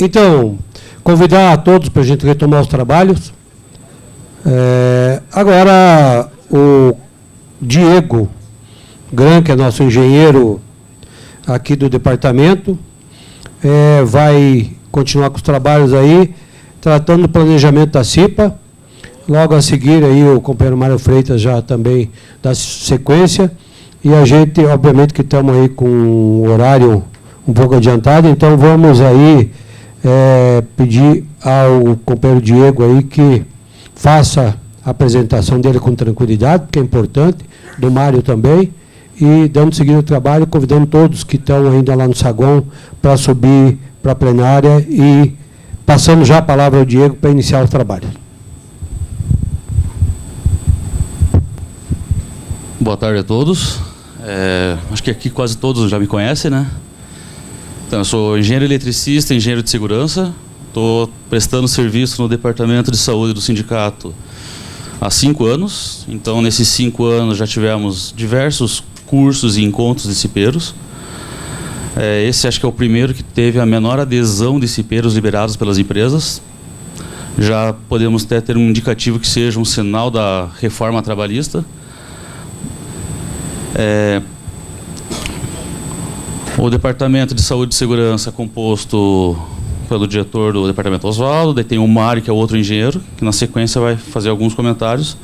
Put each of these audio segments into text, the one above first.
Então, convidar a todos para a gente retomar os trabalhos. Agora, o Diego Gran, que é nosso engenheiro aqui do departamento, vai continuar com os trabalhos aí, tratando do planejamento da CIPA. Logo a seguir, aí, o companheiro Mário Freitas já também dá sequência. E a gente, obviamente, que estamos aí com o horário um pouco adiantado, então vamos aí pedir ao companheiro Diego aí que faça a apresentação dele com tranquilidade, porque é importante, do Mário também, e dando seguir o trabalho, convidando todos que estão ainda lá no saguão para subir para a plenária e passando já a palavra ao Diego para iniciar o trabalho. Boa tarde a todos. Acho que aqui quase todos já me conhecem, né? Então, eu sou engenheiro eletricista, engenheiro de segurança. Estou prestando serviço no Departamento de Saúde do sindicato há 5 anos. Então, nesses 5 anos, já tivemos diversos cursos e encontros de cipeiros. Esse acho que é o primeiro que teve a menor adesão de cipeiros liberados pelas empresas. Já podemos até ter um indicativo que seja um sinal da reforma trabalhista. O Departamento de Saúde e Segurança é composto pelo diretor do departamento, Oswaldo, daí tem o Mário, que é outro engenheiro, que na sequência vai fazer alguns comentários.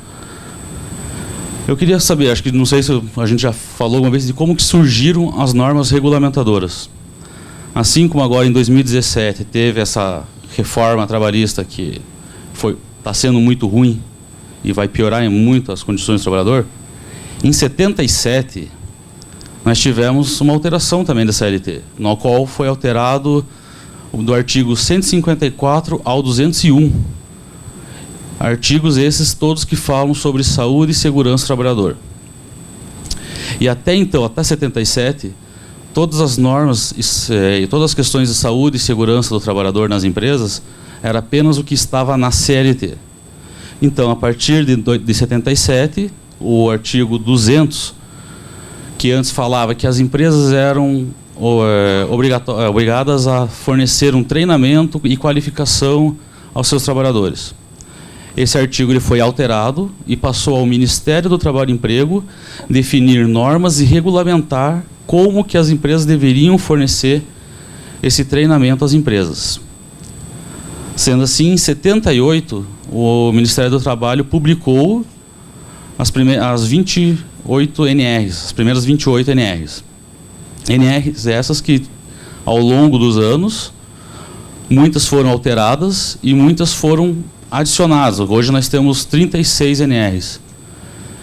Eu queria saber, acho que não sei se a gente já falou uma vez, de como que surgiram as normas regulamentadoras. Assim como agora em 2017 teve essa reforma trabalhista que está sendo muito ruim e vai piorar em muito as condições do trabalhador, em 77 nós tivemos uma alteração também da CLT, no qual foi alterado do artigo 154 ao 201. Artigos esses todos que falam sobre saúde e segurança do trabalhador. E até então, até 77, todas as normas e todas as questões de saúde e segurança do trabalhador nas empresas era apenas o que estava na CLT. Então, a partir de 77, o artigo 200, que antes falava que as empresas eram obrigadas a fornecer um treinamento e qualificação aos seus trabalhadores. Esse artigo ele foi alterado e passou ao Ministério do Trabalho e Emprego definir normas e regulamentar como que as empresas deveriam fornecer esse treinamento às empresas. Sendo assim, em 78, o Ministério do Trabalho publicou as 28 NRs, as primeiras 28 NRs. NRs essas que, ao longo dos anos, muitas foram alteradas e muitas foram adicionadas. Hoje nós temos 36 NRs.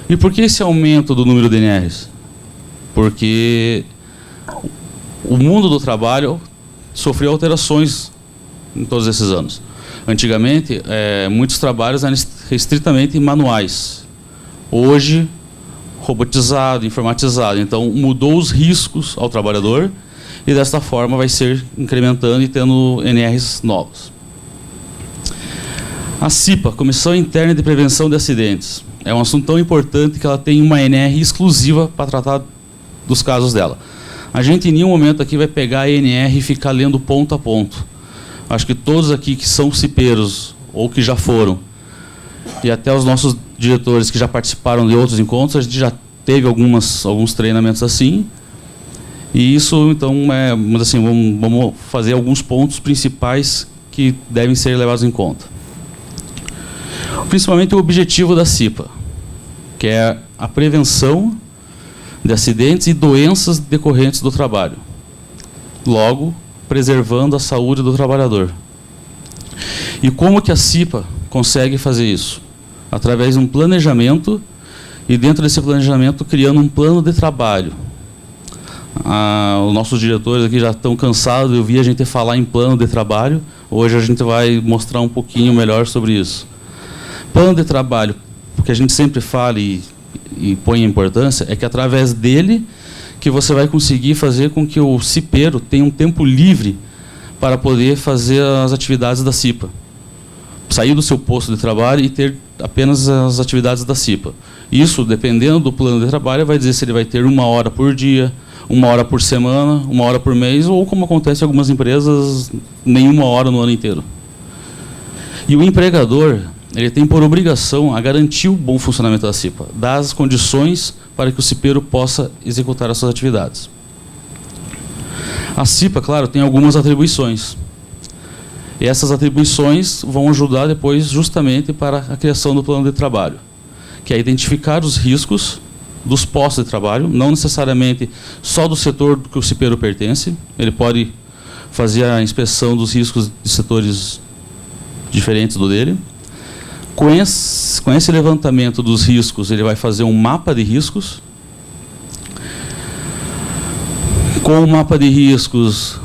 E por que esse aumento do número de NRs? Porque o mundo do trabalho sofreu alterações em todos esses anos. Antigamente, muitos trabalhos eram estritamente manuais. Hoje, robotizado, informatizado. Então, mudou os riscos ao trabalhador e, desta forma, vai ser incrementando e tendo NRs novos. A CIPA, Comissão Interna de Prevenção de Acidentes, é um assunto tão importante que ela tem uma NR exclusiva para tratar dos casos dela. A gente, em nenhum momento aqui, vai pegar a NR e ficar lendo ponto a ponto. Acho que todos aqui que são cipeiros ou que já foram, e até os nossos diretores que já participaram de outros encontros, a gente já teve alguns treinamentos assim. E isso, então, assim, vamos fazer alguns pontos principais que devem ser levados em conta. Principalmente o objetivo da CIPA, que é a prevenção de acidentes e doenças decorrentes do trabalho. Logo, preservando a saúde do trabalhador. E como que a CIPA consegue fazer isso? Através de um planejamento e, dentro desse planejamento, criando um plano de trabalho. Os nossos diretores aqui já estão cansados de ouvir a gente falar em plano de trabalho. Hoje a gente vai mostrar um pouquinho melhor sobre isso. Plano de trabalho, porque a gente sempre fala e põe a importância, é que através dele que você vai conseguir fazer com que o cipeiro tenha um tempo livre para poder fazer as atividades da CIPA. Sair do seu posto de trabalho e ter apenas as atividades da CIPA. Isso, dependendo do plano de trabalho, vai dizer se ele vai ter 1 hora por dia, 1 hora por semana, 1 hora por mês, ou como acontece em algumas empresas, nenhuma hora no ano inteiro. E o empregador, ele tem por obrigação a garantir o bom funcionamento da CIPA, dar as condições para que o cipeiro possa executar as suas atividades. A CIPA, claro, tem algumas atribuições. E essas atribuições vão ajudar depois justamente para a criação do plano de trabalho, que é identificar os riscos dos postos de trabalho, não necessariamente só do setor que o cipeiro pertence. Ele pode fazer a inspeção dos riscos de setores diferentes do dele. Com esse levantamento dos riscos, ele vai fazer um mapa de riscos. Com o mapa de riscos,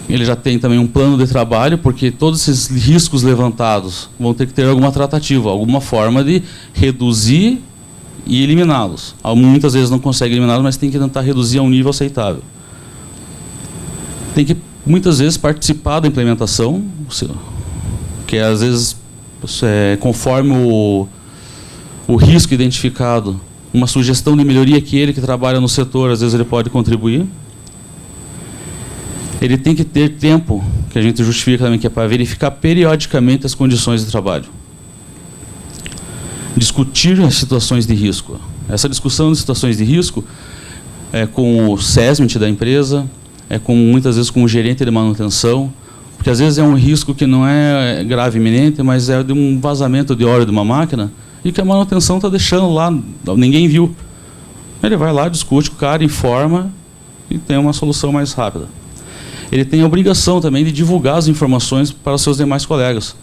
ele já tem também um plano de trabalho, porque todos esses riscos levantados vão ter que ter alguma tratativa, alguma forma de reduzir e eliminá-los. Muitas vezes não consegue eliminá-los, mas tem que tentar reduzir a um nível aceitável. Tem que, muitas vezes, participar da implementação, que às vezes, conforme o risco identificado, uma sugestão de melhoria que ele que trabalha no setor, às vezes ele pode contribuir. Ele tem que ter tempo, que a gente justifica também, que é para verificar periodicamente as condições de trabalho. Discutir as situações de risco. Essa discussão de situações de risco é com o SESMIT da empresa, muitas vezes com o gerente de manutenção, porque às vezes é um risco que não é grave e iminente, mas é de um vazamento de óleo de uma máquina e que a manutenção está deixando lá, ninguém viu. Ele vai lá, discute com o cara, informa e tem uma solução mais rápida. Ele tem a obrigação também de divulgar as informações para os seus demais colegas.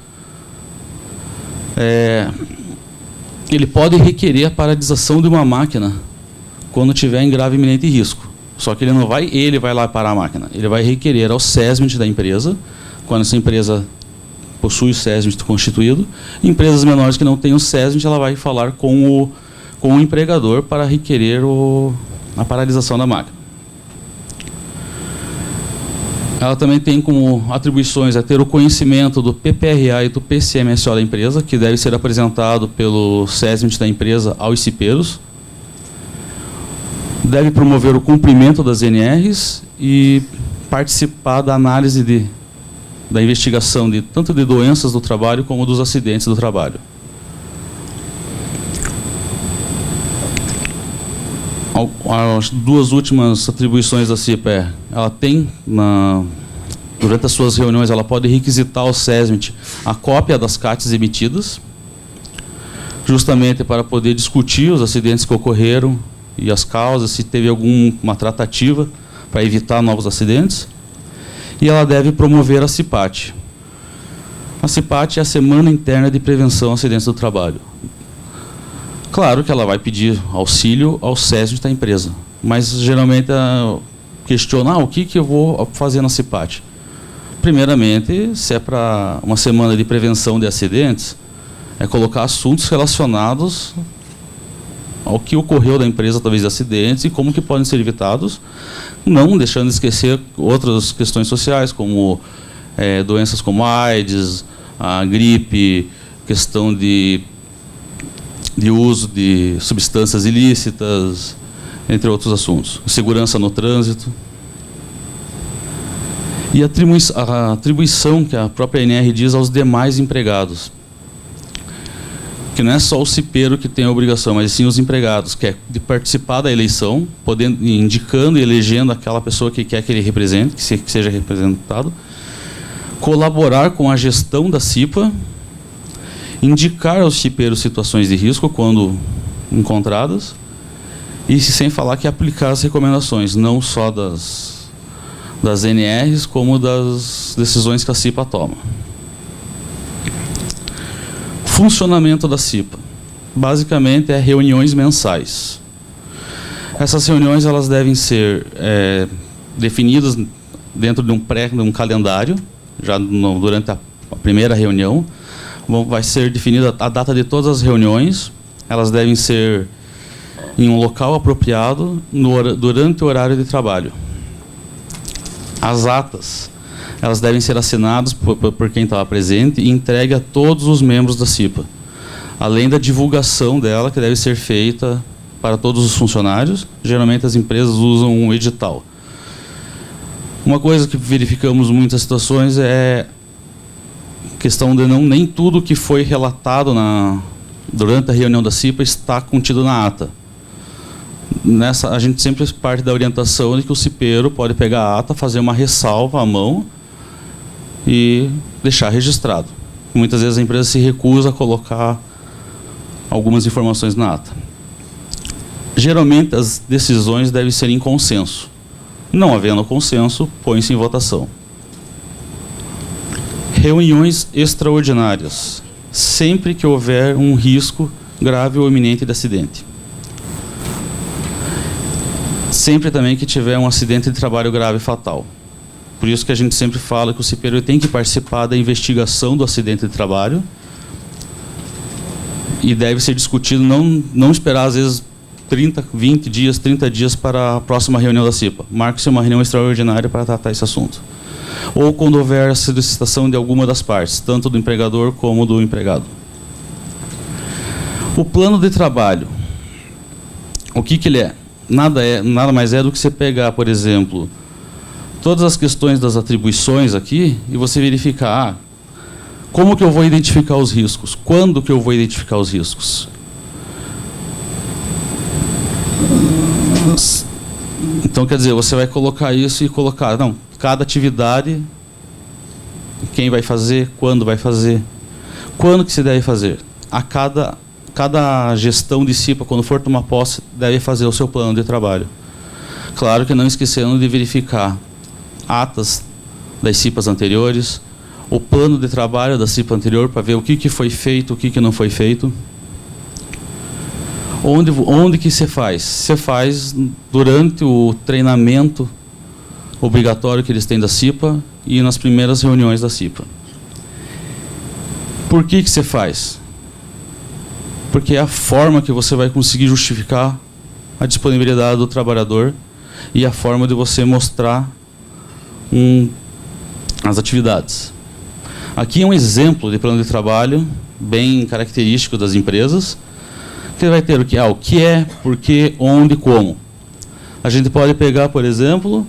Ele pode requerer a paralisação de uma máquina quando tiver em grave e iminente risco. Só que ele vai lá parar a máquina. Ele vai requerer ao SESMIT da empresa, quando essa empresa possui o SESMIT constituído. Empresas menores que não têm o SESMIT, ela vai falar com o empregador para requerer a paralisação da máquina. Ela também tem como atribuições ter o conhecimento do PPRA e do PCMSO da empresa, que deve ser apresentado pelo SESMIT da empresa aos cipeiros. Deve promover o cumprimento das NRs e participar da análise da investigação tanto de doenças do trabalho como dos acidentes do trabalho. As duas últimas atribuições da CIPA ela tem, durante as suas reuniões, ela pode requisitar ao SESMIT a cópia das CATs emitidas, justamente para poder discutir os acidentes que ocorreram e as causas, se teve alguma tratativa para evitar novos acidentes. E ela deve promover a CIPAT. A CIPAT é a Semana Interna de Prevenção a Acidentes do Trabalho. Claro que ela vai pedir auxílio ao SESMIT da empresa, mas geralmente questiona o que eu vou fazer na CIPAT. Primeiramente, se é para uma semana de prevenção de acidentes, é colocar assuntos relacionados ao que ocorreu da empresa através de acidentes e como que podem ser evitados, não deixando de esquecer outras questões sociais, como doenças como a AIDS, a gripe, questão de uso de substâncias ilícitas, entre outros assuntos. Segurança no trânsito. E a atribuição que a própria ANR diz aos demais empregados. Que não é só o cipeiro que tem a obrigação, mas sim os empregados, que é de participar da eleição, indicando e elegendo aquela pessoa que quer que ele represente, que seja representado, colaborar com a gestão da CIPA, indicar aos cipeiros situações de risco quando encontradas, e sem falar que aplicar as recomendações, não só das NRs, como das decisões que a CIPA toma. Funcionamento da CIPA. Basicamente, é reuniões mensais. Essas reuniões elas devem ser definidas dentro de um calendário, já durante a primeira reunião. Vai ser definida a data de todas as reuniões. Elas devem ser em um local apropriado durante o horário de trabalho. As atas, elas devem ser assinadas por quem estava presente e entregue a todos os membros da CIPA, além da divulgação dela, que deve ser feita para todos os funcionários. Geralmente as empresas usam um edital. Uma coisa que verificamos em muitas situações é a questão de nem tudo que foi relatado durante a reunião da CIPA está contido na ata. A gente sempre parte da orientação de que o cipeiro pode pegar a ata, fazer uma ressalva à mão e deixar registrado. Muitas vezes a empresa se recusa a colocar algumas informações na ata. Geralmente as decisões devem ser em consenso. Não havendo consenso, põe-se em votação. Reuniões extraordinárias, sempre que houver um risco grave ou iminente de acidente. Sempre também que tiver um acidente de trabalho grave e fatal. Por isso que a gente sempre fala que o cipeiro tem que participar da investigação do acidente de trabalho e deve ser discutido, não esperar às vezes 20 dias, 30 dias para a próxima reunião da CIPA. Marque-se uma reunião extraordinária para tratar esse assunto. Ou quando houver a solicitação de alguma das partes, tanto do empregador como do empregado. O plano de trabalho, o que ele é? Nada mais é do que você pegar, por exemplo, todas as questões das atribuições aqui e você verificar como que eu vou identificar os riscos, quando que eu vou identificar os riscos. Então, quer dizer, você vai colocar isso e colocar, cada atividade, quem vai fazer, quando que se deve fazer. Cada gestão de CIPA, quando for tomar posse, deve fazer o seu plano de trabalho. Claro que não esquecendo de verificar atas das CIPAs anteriores, o plano de trabalho da CIPA anterior, para ver o que foi feito, o que não foi feito. Onde que se faz? Se faz durante o treinamento obrigatório que eles têm da CIPA e nas primeiras reuniões da CIPA. Por que se faz? Porque é a forma que você vai conseguir justificar a disponibilidade do trabalhador e a forma de você mostrar as atividades. Aqui é um exemplo de plano de trabalho bem característico das empresas, que vai ter o que é, por quê, onde, como. A gente pode pegar, por exemplo,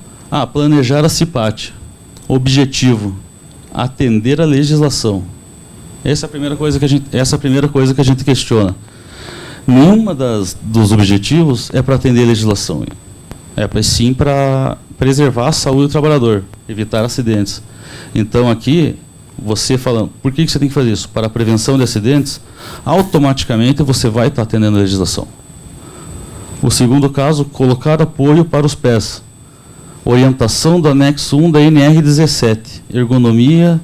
planejar a CIPAT. Objetivo, atender a legislação. Essa é a primeira coisa que a gente questiona. Nenhuma dos objetivos é para atender a legislação. É sim para preservar a saúde do trabalhador, evitar acidentes. Então aqui, você falando, por que você tem que fazer isso? Para a prevenção de acidentes, automaticamente você vai estar atendendo a legislação. O segundo caso, colocar apoio para os pés. Orientação do anexo 1 da NR17. Ergonomia,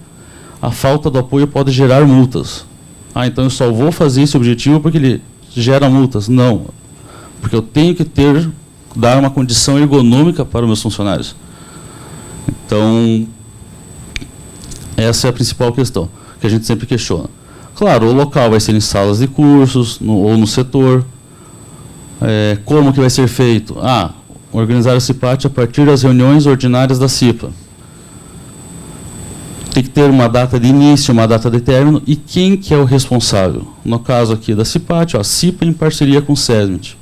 a falta do apoio pode gerar multas. Então eu só vou fazer esse objetivo porque ele gera multas. Não, porque eu tenho que dar uma condição ergonômica para os meus funcionários. Então, essa é a principal questão, que a gente sempre questiona. Claro, o local vai ser em salas de cursos, ou no setor. Como que vai ser feito? Organizar a CIPAT a partir das reuniões ordinárias da CIPA. Tem que ter uma data de início, uma data de término, e quem que é o responsável? No caso aqui da CIPAT, a CIPA em parceria com o SESMIT.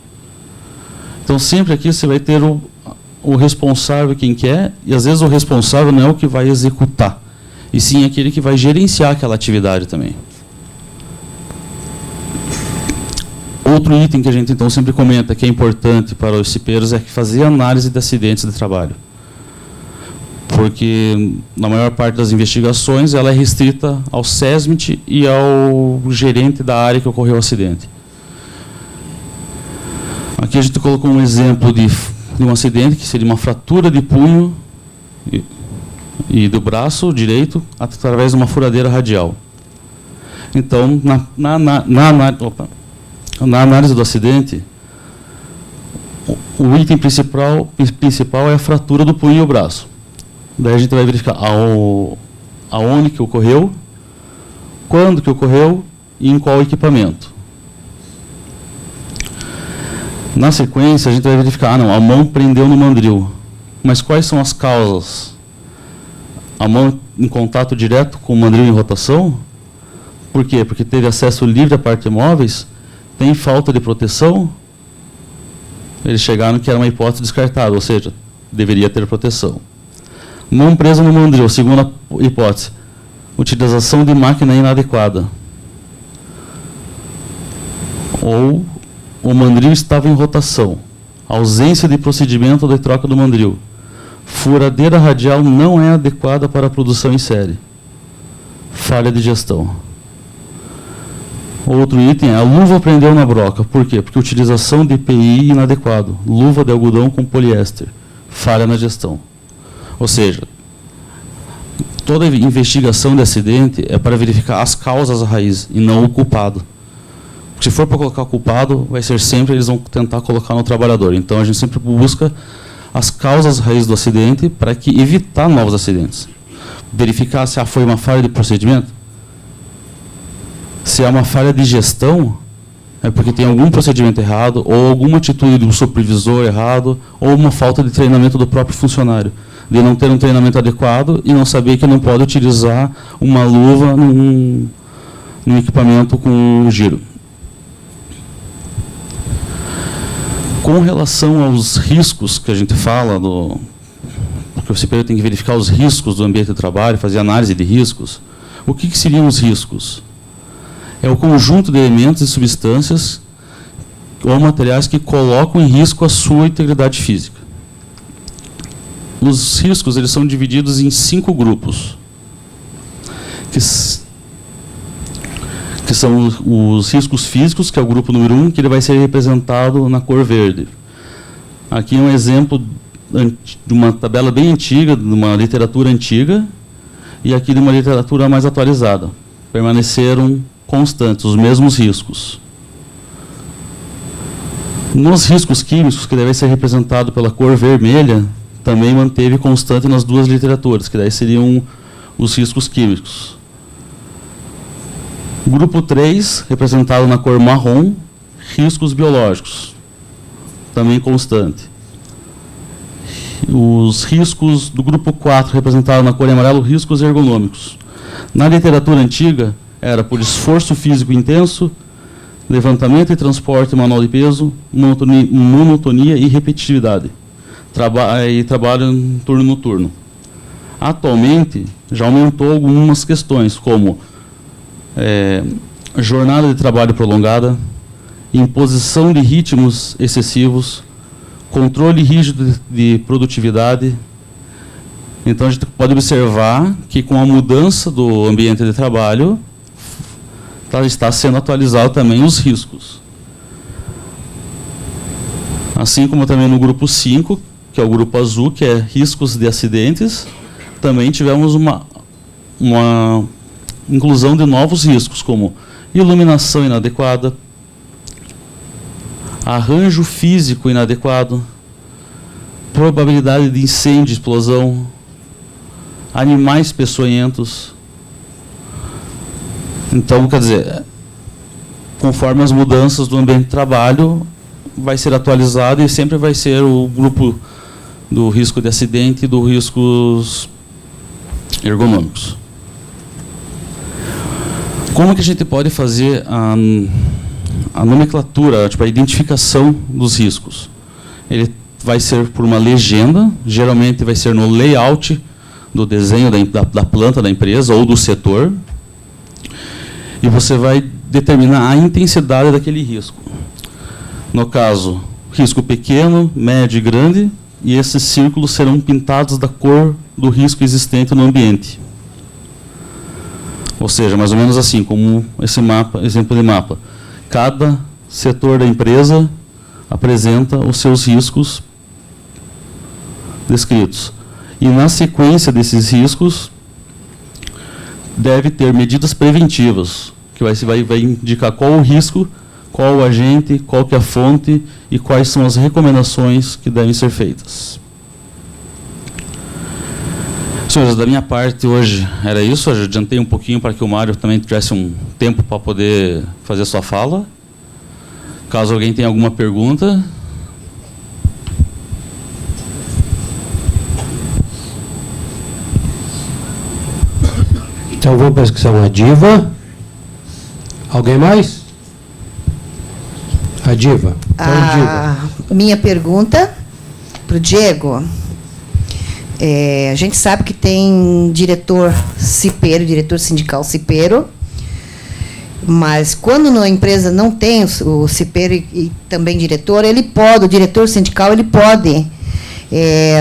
Então, sempre aqui você vai ter o responsável, quem que é, e às vezes o responsável não é o que vai executar, e sim aquele que vai gerenciar aquela atividade também. Outro item que a gente então sempre comenta que é importante para os cipeiros é fazer análise de acidentes de trabalho. Porque na maior parte das investigações ela é restrita ao SESMIT e ao gerente da área que ocorreu o acidente. Aqui a gente colocou um exemplo de um acidente que seria uma fratura de punho e do braço direito através de uma furadeira radial. Então, na análise do acidente, o item principal é a fratura do punho e o braço. Daí a gente vai verificar aonde que ocorreu, quando que ocorreu e em qual equipamento. Na sequência, a gente vai verificar, a mão prendeu no mandril. Mas quais são as causas? A mão em contato direto com o mandril em rotação? Por quê? Porque teve acesso livre a partes móveis, tem falta de proteção eles chegaram que era uma hipótese descartável, ou seja, deveria ter proteção. Mão presa no mandril, segunda hipótese, utilização de máquina inadequada. Ou o mandril estava em rotação, ausência de procedimento de troca do mandril. Furadeira radial não é adequada para a produção em série. Falha de gestão. Outro item, a luva prendeu na broca. Por quê? Porque utilização de EPI inadequado. Luva de algodão com poliéster. Falha na gestão. Ou seja, toda investigação de acidente é para verificar as causas raiz e não o culpado. Se for para colocar o culpado, vai ser sempre, eles vão tentar colocar no trabalhador. Então, a gente sempre busca as causas raiz do acidente para que evitar novos acidentes. Verificar se foi uma falha de procedimento. Se é uma falha de gestão, é porque tem algum procedimento errado, ou alguma atitude do supervisor errado, ou uma falta de treinamento do próprio funcionário. De não ter um treinamento adequado e não saber que não pode utilizar uma luva num equipamento com giro. Com relação aos riscos que a gente fala, porque o CPI tem que verificar os riscos do ambiente de trabalho, fazer análise de riscos. O que seriam os riscos? É o conjunto de elementos e substâncias ou materiais que colocam em risco a sua integridade física. Os riscos eles são divididos em 5 grupos, que são os riscos físicos, que é o grupo número 1, que ele vai ser representado na cor verde. Aqui é um exemplo de uma tabela bem antiga, de uma literatura antiga, e aqui de uma literatura mais atualizada. Permaneceram constantes, os mesmos riscos. Nos riscos químicos, que devem ser representados pela cor vermelha, também manteve constante nas duas literaturas, que daí seriam os riscos químicos. Grupo 3, representado na cor marrom, riscos biológicos, também constante. Os riscos do grupo 4, representado na cor amarelo, riscos ergonômicos. Na literatura antiga, era por esforço físico intenso, levantamento e transporte manual de peso, monotonia e repetitividade. Trabalho em turno noturno. Atualmente, já aumentou algumas questões, como jornada de trabalho prolongada, imposição de ritmos excessivos, controle rígido de produtividade. Então, a gente pode observar que, com a mudança do ambiente de trabalho, está sendo atualizado também os riscos. Assim como também no grupo 5, que é o grupo azul, que é riscos de acidentes, também tivemos uma inclusão de novos riscos, como iluminação inadequada, arranjo físico inadequado, probabilidade de incêndio e explosão, animais peçonhentos. Então, quer dizer, conforme as mudanças do ambiente de trabalho, vai ser atualizado e sempre vai ser o grupo do risco de acidente e dos riscos ergonômicos. Como que a gente pode fazer a nomenclatura, tipo, a identificação dos riscos? Ele vai ser por uma legenda, geralmente vai ser no layout do desenho da planta da empresa ou do setor, e você vai determinar a intensidade daquele risco. No caso, risco pequeno, médio e grande, e esses círculos serão pintados da cor do risco existente no ambiente. Ou seja, mais ou menos assim, como esse mapa, exemplo de mapa. Cada setor da empresa apresenta os seus riscos descritos. E na sequência desses riscos, deve ter medidas preventivas, que vai indicar qual o risco, qual o agente, qual que é a fonte e quais são as recomendações que devem ser feitas. Senhores, da minha parte hoje era isso. Eu adiantei um pouquinho para que o Mário também tivesse um tempo para poder fazer a sua fala. Caso alguém tenha alguma pergunta. Então vou pesquisar uma diva. Alguém mais? A Diva. Minha pergunta para o Diego. A gente sabe que tem diretor cipeiro, diretor sindical cipeiro, mas quando a empresa não tem o cipeiro e também diretor, o diretor sindical, ele pode,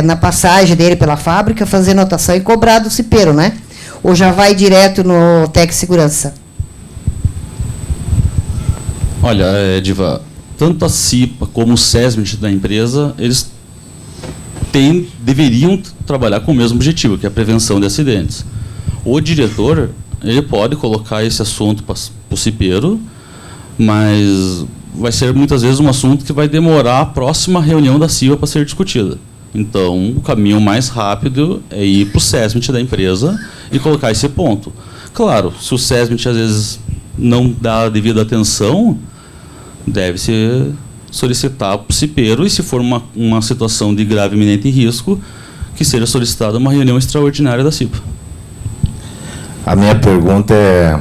na passagem dele pela fábrica, fazer anotação e cobrar do cipeiro, né? Ou já vai direto no Tec Segurança? Olha, Diva, tanto a CIPA como o SESMIT da empresa, eles deveriam trabalhar com o mesmo objetivo, que é a prevenção de acidentes. O diretor, ele pode colocar esse assunto para o cipeiro, mas vai ser muitas vezes um assunto que vai demorar a próxima reunião da CIPA para ser discutida. Então, o caminho mais rápido é ir para o SESMIT da empresa e colocar esse ponto. Claro, se o SESMIT às vezes não dá a devida atenção, deve-se solicitar para o cipeiro, e se for uma situação de grave e iminente risco, que seja solicitada uma reunião extraordinária da CIPA. A minha pergunta é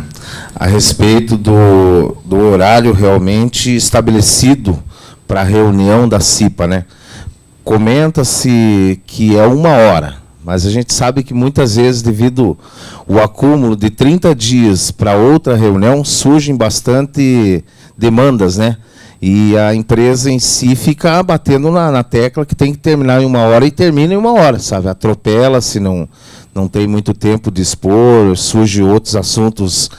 a respeito do horário realmente estabelecido para a reunião da CIPA, né? Comenta-se que é 1 hora, mas a gente sabe que muitas vezes, devido ao acúmulo de 30 dias para outra reunião, surgem bastante demandas, né? E a empresa em si fica batendo na tecla que tem que terminar em 1 hora e termina em 1 hora, sabe? Atropela se não tem muito tempo de expor, surgem outros assuntos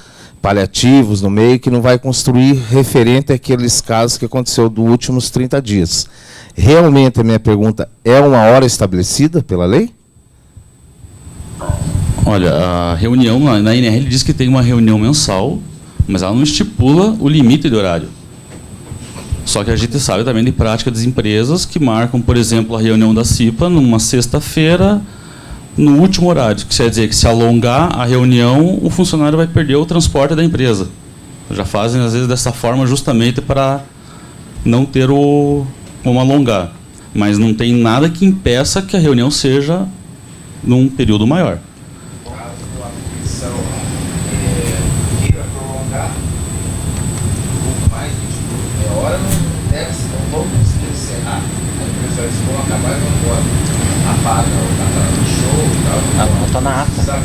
paliativos no meio que não vai construir referente àqueles casos que aconteceu dos últimos 30 dias. Realmente, a minha pergunta, é 1 hora estabelecida pela lei? Olha, a reunião, na NRL diz que tem uma reunião mensal, mas ela não estipula o limite de horário. Só que a gente sabe também de prática das empresas que marcam, por exemplo, a reunião da CIPA numa sexta-feira, no último horário. Que quer dizer que se alongar a reunião, o funcionário vai perder o transporte da empresa. Já fazem, às vezes, dessa forma justamente para não ter como alongar. Mas não tem nada que impeça que a reunião seja num período maior. Está na ata.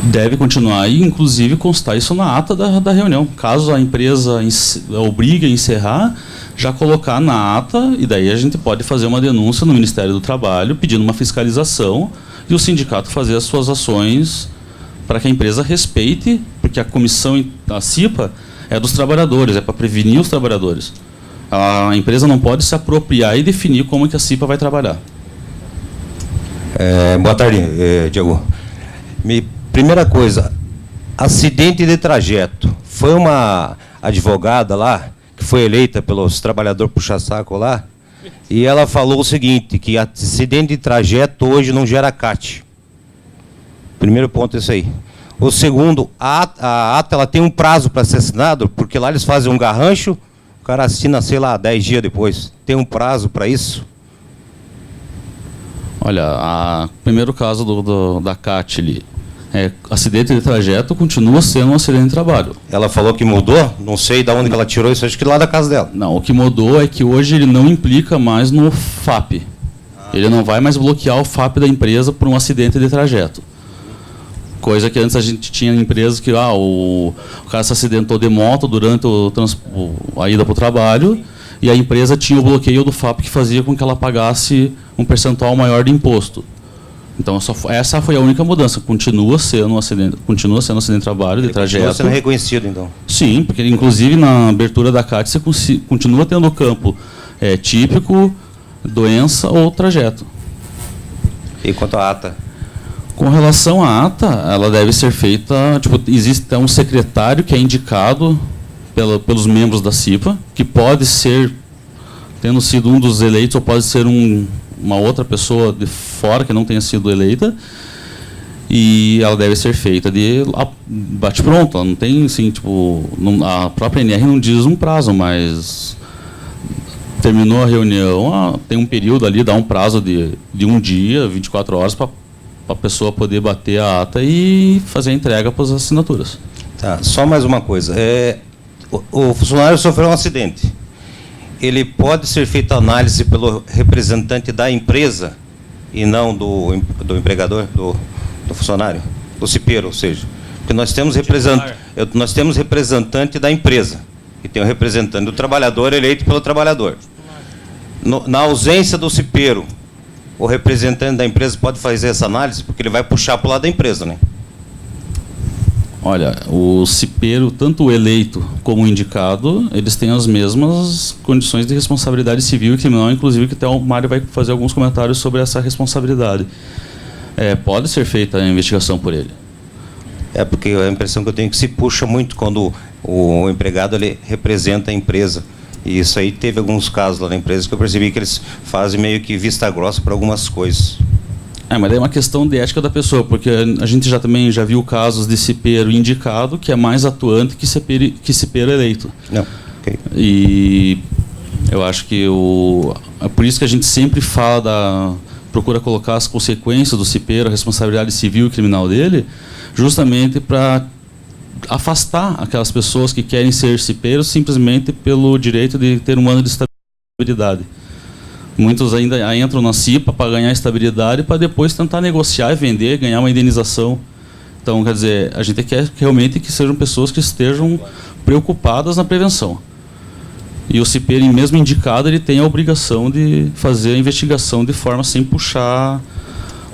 Deve continuar e, inclusive, constar isso na ata da reunião. Caso a empresa obrigue a encerrar, já colocar na ata, e daí a gente pode fazer uma denúncia no Ministério do Trabalho, pedindo uma fiscalização, e o sindicato fazer as suas ações para que a empresa respeite, porque a comissão da CIPA é dos trabalhadores, é para prevenir os trabalhadores. A empresa não pode se apropriar e definir como que a CIPA vai trabalhar. Boa tarde, Diego. Primeira coisa, acidente de trajeto. Foi uma advogada lá, que foi eleita pelos trabalhadores puxa-saco lá, e ela falou o seguinte, que acidente de trajeto hoje não gera CAT. Primeiro ponto é isso aí. O segundo, a ata ela tem um prazo para ser assinado, porque lá eles fazem um garrancho, o cara assina, sei lá, 10 dias depois. Tem um prazo para isso? Olha, o primeiro caso da CAT ali, acidente de trajeto continua sendo um acidente de trabalho. Ela falou que mudou? Não sei de onde que ela tirou isso, acho que lá da casa dela. Não, o que mudou é que hoje ele não implica mais no FAP. Ele não vai mais bloquear o FAP da empresa por um acidente de trajeto. Coisa que antes a gente tinha em empresas que o cara se acidentou de moto durante a ida para o trabalho, e a empresa tinha o bloqueio do FAP que fazia com que ela pagasse um percentual maior de imposto. Então, essa foi a única mudança. Continua sendo um acidente de trabalho, de trajeto. Continua sendo reconhecido, então? Sim, porque, inclusive, na abertura da CAT, você continua tendo o campo típico, doença ou trajeto. E quanto à ata? Com relação à ata, ela deve ser feita... existe um secretário que é indicado pelos membros da CIPA, que pode ser, tendo sido um dos eleitos, ou pode ser uma outra pessoa de fora que não tenha sido eleita, e ela deve ser feita de bate-pronto. Ela não tem, assim, a própria NR não diz um prazo, mas terminou a reunião, tem um período ali, dá um prazo de um dia, 24 horas, para a pessoa poder bater a ata e fazer a entrega para as assinaturas. Tá, só mais uma coisa. o funcionário sofreu um acidente. Ele pode ser feita análise pelo representante da empresa e não do empregador, do funcionário, do cipeiro, ou seja, porque nós temos representante da empresa e tem o representante do trabalhador eleito pelo trabalhador. Na ausência do cipeiro, o representante da empresa pode fazer essa análise, porque ele vai puxar para o lado da empresa, né? Olha, o cipeiro, tanto o eleito como o indicado, eles têm as mesmas condições de responsabilidade civil e criminal, inclusive que até o Mário vai fazer alguns comentários sobre essa responsabilidade. Pode ser feita a investigação por ele. Porque a impressão que eu tenho é que se puxa muito quando o empregado ele representa a empresa. E isso aí teve alguns casos lá na empresa que eu percebi que eles fazem meio que vista grossa para algumas coisas. Mas é uma questão de ética da pessoa, porque a gente também já viu casos de cipeiro indicado que é mais atuante que cipeiro eleito. Não, okay. E eu acho que é por isso que a gente sempre procura colocar as consequências do cipeiro, a responsabilidade civil e criminal dele, justamente para afastar aquelas pessoas que querem ser cipeiros simplesmente pelo direito de ter um ano de estabilidade. Muitos ainda entram na CIPA para ganhar estabilidade, para depois tentar negociar e vender, ganhar uma indenização. Então, quer dizer, a gente quer realmente que sejam pessoas que estejam preocupadas na prevenção. E o cipeiro, mesmo indicado, ele tem a obrigação de fazer a investigação de forma sem puxar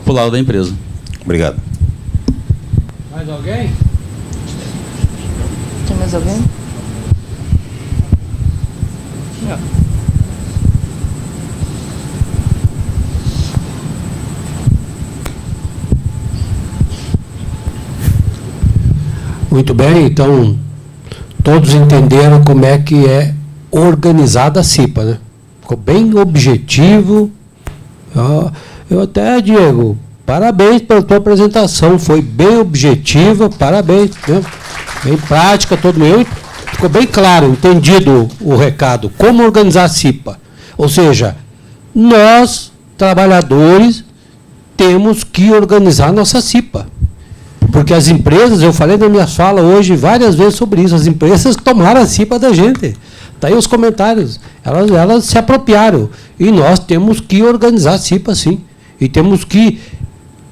para o lado da empresa. Obrigado. Mais alguém? Tem mais alguém? Não. Muito bem, então todos entenderam como é que é organizada a CIPA, né? Ficou bem objetivo. Eu até, Diego, parabéns pela tua apresentação, foi bem objetiva, parabéns, né? Bem prática, todo mundo. Ficou bem claro, entendido o recado, como organizar a CIPA. Ou seja, nós, trabalhadores, temos que organizar a nossa CIPA. Porque as empresas, eu falei na minha fala hoje várias vezes sobre isso, as empresas tomaram a CIPA da gente. Está aí os comentários. Elas se apropriaram. E nós temos que organizar a CIPA, sim. E temos que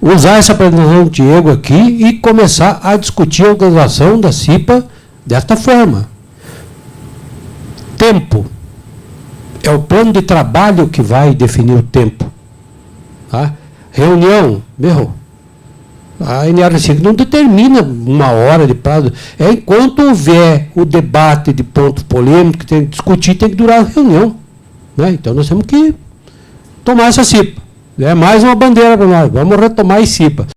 usar essa apresentação do Diego aqui e começar a discutir a organização da CIPA desta forma. Tempo. É o plano de trabalho que vai definir o tempo. Tá? Reunião, a NR5 não determina uma hora de prazo. Enquanto houver o debate de pontos polêmicos que tem que discutir, tem que durar a reunião. Né? Então nós temos que tomar essa CIPA. É mais uma bandeira para nós. Vamos retomar a CIPA.